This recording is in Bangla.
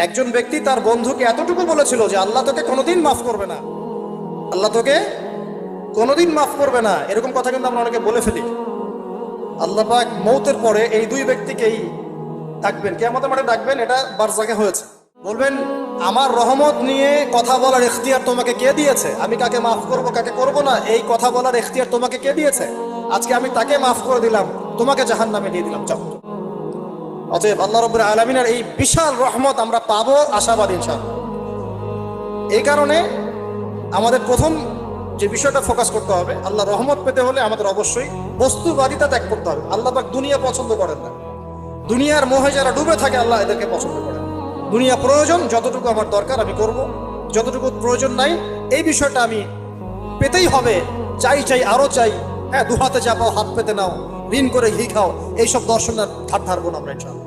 একজন ব্যক্তি তার বন্ধুকে এতটুকু বলেছিল যে আল্লাহ তোকে কোনোদিন মাফ করবে না, আল্লাহ তোকে কোনোদিন মাফ করবে না। এরকম কথা কিন্তু আমরা অনেকে বলে ফেলি। আল্লাহ পাক মৌতের পরে এই দুই ব্যক্তিকেই ডাকবেন, কিয়ামতের মাঠে ডাকবেন। এটা বারজাকে হয়েছে। বলবেন, আমার রহমত নিয়ে কথা বলার ইখতিয়ার তোমাকে কে দিয়েছে? আমি কাকে মাফ করব কাকে করব না, এই কথা বলার ইখতিয়ার তোমাকে কে দিয়েছে? আজকে আমি তাকে মাফ করে দিলাম, তোমাকে জাহান্নামে দিয়ে দিলাম। যাও। অতএব আল্লাহ রাব্বুল আলামিনের এই বিশাল রহমত আমরা পাবো, আশাবাদী ইনশাআল্লাহ। এই কারণে আমাদের প্রথম যে বিষয়টা ফোকাস করতে হবে, আল্লাহ রহমত পেতে হলে আমাদের অবশ্যই বস্তুবাদিতা ত্যাগ করতে হবে। আল্লাহ পাক দুনিয়া পছন্দ করেন না। দুনিয়ার মোহে যারা ডুবে থাকে আল্লাহ এদেরকে পছন্দ করেন। দুনিয়া প্রয়োজন, যতটুকু আমার দরকার আমি করব, যতটুকু প্রয়োজন নাই এই বিষয়টা আমি পেতেই হবে। চাই চাই আরো চাই, হ্যাঁ, দুহাতে চাপাও হাত পেতে নাও, ঋণ করে ঘি খাও, এইসব দর্শনের ধার ধারবো না আমরা ইনশাআল্লাহ।